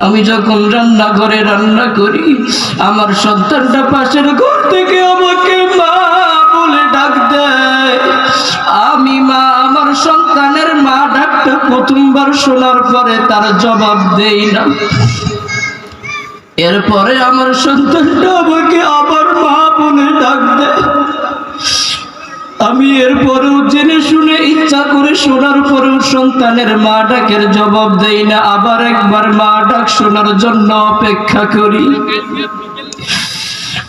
আমি যখন রান্নাঘরে রান্না করি, আমার সন্তানটা পাশের ঘর থেকে আমাকে মা বলে ডাক দেয়। আমি মা, আমার সন্তানের মা ডাকটা প্রথমবার শোনার পরে তার জবাব দেই না। এরপরে আমার সন্তানটা আমাকে আবার মা বলে ডাক দেয়। আমি এরপরেও জেনে শুনে ইচ্ছা করে শোনার পরেও সন্তানের মা ডাকের জবাব দেই না, আবার একবার মা ডাক শোনার জন্য অপেক্ষা করি।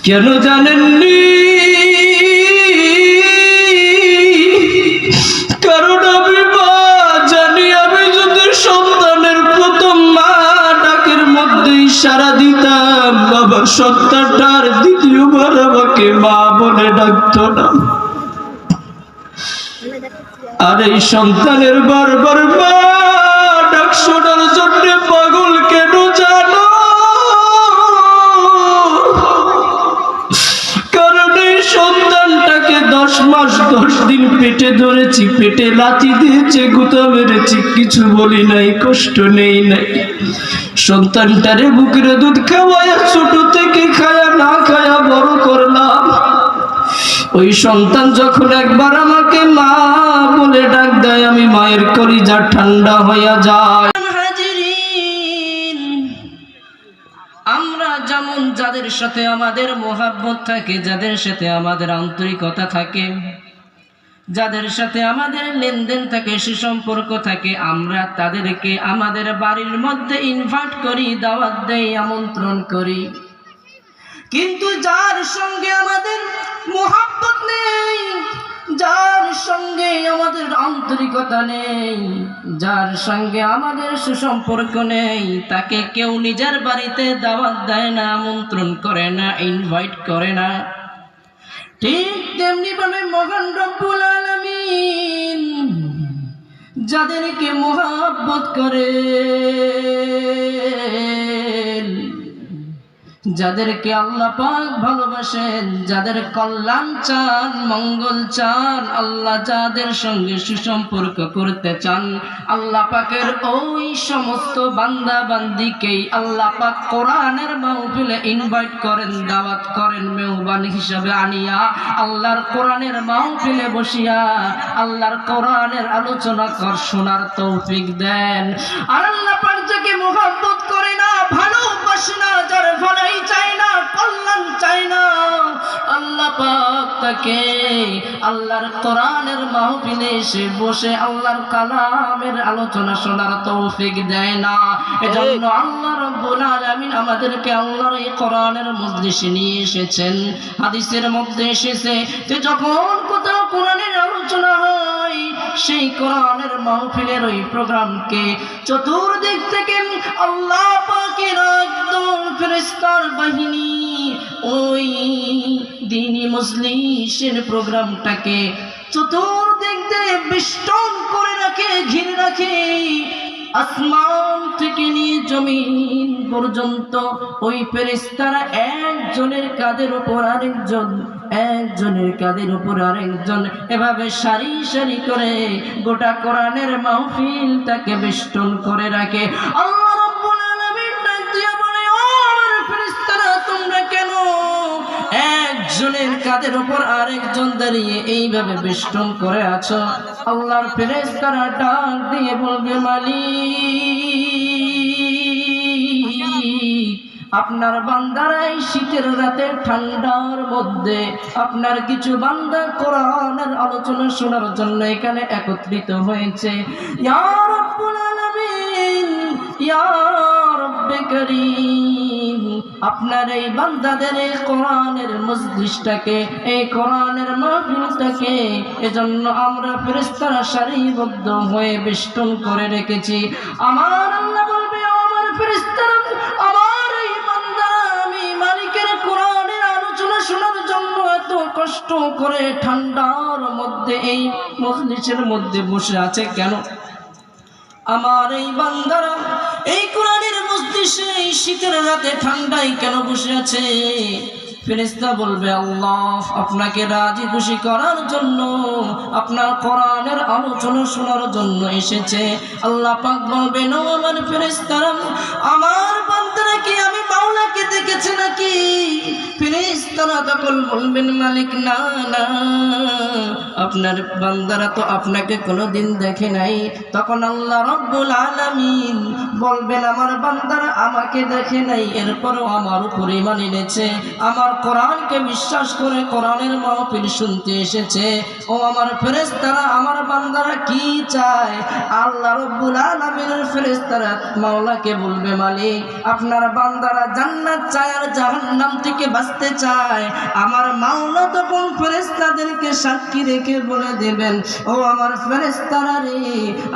কেন জানেননি? কারণ আমি মা জানি, আমি যদি সন্তানের প্রথম মা ডাকের মধ্যেই সাড়া দিতাম, বাবার সন্তানটার দ্বিতীয়বার আমাকে মা বলে ডাকতো না। আর এই সন্তানের বারবার মা ডাক শোনার জন্য পাগল কেন জানো? কারণ এই সন্তানটাকে 10 মাস 10 দিন পেটে ধরেছি, পেটে লাথি দিয়েছে, গুঁতা মেরেছি, কিছু বলি নাই, কষ্ট নেই নাই। সন্তানটারে বুকের দুধ খাওয়ায়া ছোট থেকে খায়া না খায়া বড় করলাম। ওই সন্তান যখন একবার আমাকে মা বলে ডাক দেয়, আমি মায়ের কলিজা ঠান্ডা হইয়া যায়। আমরা যেমন যাদের সাথে আমাদের মোহাব্বত থাকে, যাদের সাথে আমাদের আন্তরিকতা থাকে, যাদের সাথে আমাদের লেনদেন থাকে, সুসম্পর্ক থাকে, আমরা তাদেরকে আমাদের বাড়ির মধ্যে ইনভাইট করি, দাওয়াত দেই, আমন্ত্রণ করি। কিন্তু যার সঙ্গে আমাদের মোহাব্বত নেই, যার সঙ্গে আমাদের আন্তরিকতা নেই, যার সঙ্গে আমাদের সুসম্পর্ক নেই, তাকে কেউ নিজের বাড়িতে দাওয়াত দেয় না, আমন্ত্রণ করে না, ইনভাইট করে না। ঠিক তেমনি ভাবে মহান রব্বুল আলামিন যাদেরকে মোহাব্বত করে, যাদেরকে আল্লাহ পাক ভালোবাসেন, যাদের কল্যাণ চান, মঙ্গল চান, আল্লাহ যাদের সঙ্গে সুসম্পর্ক করতে চান, আল্লাহ পাকের ওই সমস্ত বান্দা বান্দিকেই আল্লাহ পাক কোরআনের মাহফিলে ইনভাইট করেন, দাওয়াত করেন, মেহমান হিসাবে আনিয়া আল্লাহর কোরআনের মাহফিলে বসিয়া আল্লাহর কোরআনের আলোচনা শোনার তৌফিক দেন। আর আল্লাহ পাক যাকে মোহাব্বত করে না, ভালোবাসে না, যার ভালোই চাই না, কল্যাণ চাই না, আল্লাহ পাক তাকে আল্লাহর কোরআনের মাহফিলে এসে বসে আল্লাহর কালামের আলোচনা শোনার তৌফিক দেয় না। এজন্য আল্লাহ রাব্বুল আলামিন আমাদেরকে আল্লাহর এই কোরআনের মজলিসে নিয়ে এসেছেন। হাদিসের মধ্যে এসেছে যে যখন কোথাও কোরআনের আলোচনা হয়, সেই কোরআনের মাহফিলের ওই প্রোগ্রামকে চতুর্দিক থেকে আল্লাহ পাকের একদম ফেরেশতার বাহিনী ওই দ্বীনি মজলিসের প্রোগ্রামটাকে চতুর্দিক দিয়ে বেষ্টন করে রাখে, ঘিরে রাখে। আসমান থেকে নিয়ে জমিন পর্যন্ত ওই ফেরেশতারা একজনের কাঁধের উপর আরেকজন, একজনের কাঁধের উপর আরেকজন, এভাবে সারি সারি করে গোটা কোরআনের মাহফিলটাকে বেষ্টন করে রাখে। আল্লাহ রাব্বুল আলামিন ডাক দিয়ে বলে, ও আমার ফেরেশতারা, তোমরা কেন একজনের কাঁধের উপর আরেকজন দাঁড়িয়ে এইভাবে বেষ্টন করে আছো? আল্লাহর ফেরেশতারা ডাক দিয়ে বলবে, মালিক, আপনার বান্দারা এই শীতের রাতে ঠান্ডার মধ্যে আপনার কিছু বান্দা কোরআনের আলোচনা শোনার জন্য এখানে একত্রিত হয়েছে। ইয়া রাব্বুল আলামিন, ইয়া রব্বে কারীম, আপনার এই বান্দাদের এই কোরআনের মজলিসটাকে, এই কোরআনের মাহফিলটাকে এজন্য আমরা ফেরেশতারা সারিবদ্ধ হয়ে বেষ্টন করে রেখেছি। আমার আল্লাহ বলবে, ও আমার ফেরেশতারা, আমার এই বান্দারা আমি মালিকের কোরআনের আলোচনা শোনার জন্য এত কষ্ট করে ঠান্ডার মধ্যে এই মজলিসের মধ্যে বসে আছে কেন? আমার এই বান্দারা এই কোরআনের মজলিসে এই শীতের রাতে ঠান্ডায় কেন বসে আছে? ফেরেশতা বলবে, আল্লাহ আপনাকে রাজি খুশি করার জন্য, আপনার কোরআনের আলোচনা শোনার জন্য এসেছে। আল্লাহ পাক বলবেন, ও আমার ফেরেশতারা, আমার ফেরেশতারা তখন বলবেন মালিক না না, আপনার বান্দারা তো আপনাকে কোনোদিন দেখে নাই। তখন আল্লাহ রাব্বুল আলামিন বলবেন আমার বান্দারা আমাকে দেখে নাই, এরপরও আমার উপর ঈমান এনেছে, আমার কোরআনকে বিশ্বাস করে কোরআনের মাহফিল শুনতে এসেছে। ও আমার ফেরেশতারা, আমার বান্দারা কি চায়? আল্লাহ রাব্বুল আলামিনের ফেরেশতারা মাওলাকে বলবে মালিক আপনার বান্দারা জান্নাত চায় আর জাহান্নাম থেকে বাঁচতে চায়। আমার মাওলা তখন ফেরেশতাদেরকে সাক্ষী রেখে বলে দেবেন ও আমার ফেরেশতারা রে,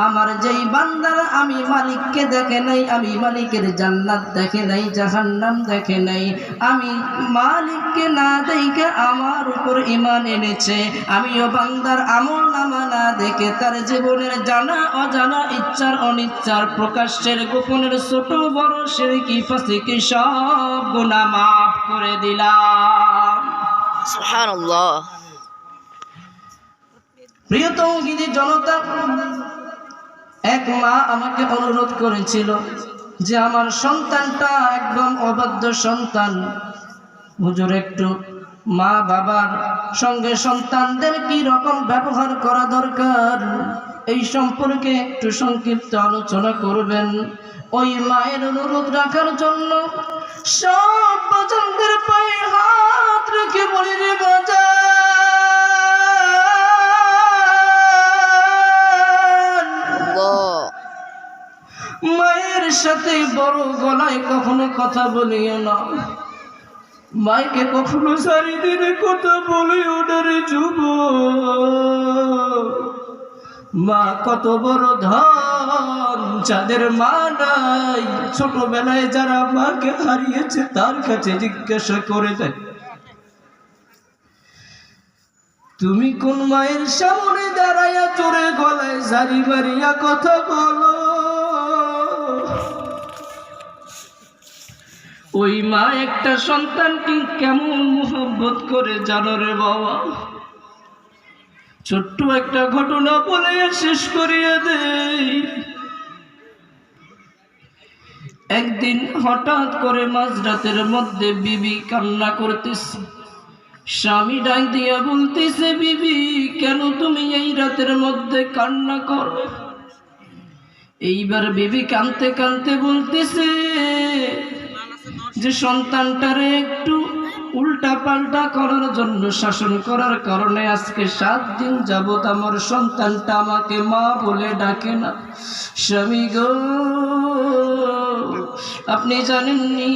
আমার যেই বান্দারা আমি মালিককে দেখে নাই, আমি মালিকের জান্নাত দেখে নাই, জাহান্নাম দেখে নাই, আমি মালিককে না দেখে আমার উপর ঈমান এনেছে, আমিও বান্দার আমলনামা না দেখে তার জীবনের জানা অজানা ইচ্ছার অনিচ্ছার প্রকাশ্যের গোপনের ছোট বড় শিরকি ফাসিকি সব গুনাহ মাফ করে দিলাম। সুবহানাল্লাহ। প্রিয় তৌহিদি জনতা, এক মা আমাকে অনুরোধ করেছিল যে আমার সন্তানটা একদম অবাধ্য সন্তান, হুজুর একটু মা বাবার সঙ্গে সন্তানদের কি রকম ব্যবহার করা দরকার এই সম্পর্কে একটু সংক্ষিপ্ত আলোচনা করবেন। ওই মায়ের অনুরোধ রাখার জন্য সব বাজানদের পায়ে হাত রেখে বলি রে বাজান, মায়ের সাথে বড় গলায় কখনো কথা বলিও না, মাইকে কখনো চারিদিনে কথা বলিও না রে যুবক। মা কত বড় ধন, যাদের মা নাই, ছোটবেলায় যারা মাকে হারিয়েছে তার কাছে জিজ্ঞাসা করে দেয় তুমি কোন মায়ের সামনে দাঁড়াইয়া চোরে গলায় জারি মারিয়া কথা বলো। ওই মা একটা সন্তানকে কেমন মোহব্বত করে জানো রে বাবা। ছোট্ট একটা ঘটনা বলে শেষ করিয়ে দেই। একদিন হঠাৎ করে মাঝরাতের মধ্যে বিবি কান্না করতেছে, স্বামী ডাক দিয়া বলতেছে বিবি কেন তুমি এই রাতের মধ্যে কান্না করো? এইবার বিবি কাঁদতে কাঁদতে বলতেছে যে সন্তানটারে একটু উল্টা পাল্টা করার জন্য শাসন করার কারণে আজকে 7 দিন যাবত আমার সন্তানটা আমাকে মা বলে ডাকে না। স্বামী গো, আপনি জানেননি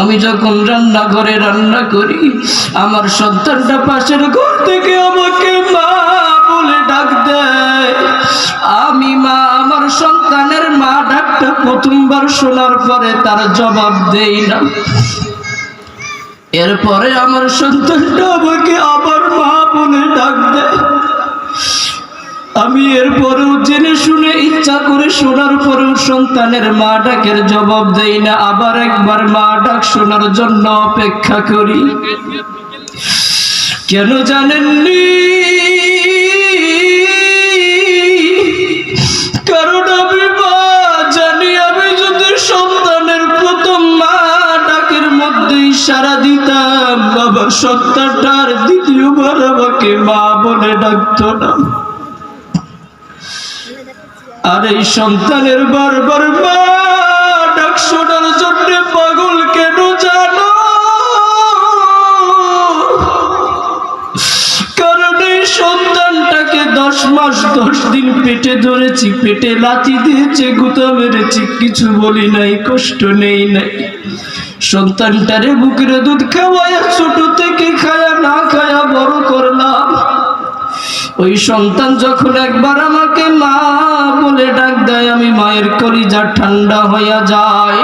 আমি যখন রান্নাঘরে রান্না করি আমার সন্তানটা পাশের ঘর থেকে আমাকে মা বলে ডাক দেয়। আমি মা আমার সন্তানের মা ডাকটা প্রথমবার শোনার পরে তার জবাব দেই না, এরপরে আমার সন্তানটা আমাকে আবার মা বলে ডাক দেয়। আমি এরপরেও জেনে শুনে ইচ্ছা করে শোনার পরেও সন্তানের মা ডাকের জবাব দেই না, আবার একবার মা ডাক শোনার জন্য অপেক্ষা করি। কেন জানেননি? কারণ আমি মা জানি আমি যদি সন্তানের প্রথম মা ডাকের মধ্যে ইশারা দিতাম বাবা সন্তানটার দ্বিতীয়বার আমাকে মা বলে ডাকতো না। আর এই সন্তানের বারবার মা ডাক শোনার জন্য পাগল কেন জানো? কারণ এই সন্তানটাকে 10 মাস 10 দিন পেটে ধরেছি, পেটে লাথি দিয়েছে, গুঁতো মেরেছি, কিছু বলি নাই, কষ্ট নেই নাই। সন্তানটারে বুকের দুধ খাওয়ায়া ছোট থেকে খায়া না খায়া বড় করলাম। ওই সন্তান যখন একবার আমাকে মা বলে ডাক দেয় আমি মায়ের কলিজা ঠান্ডা হইয়া যায়।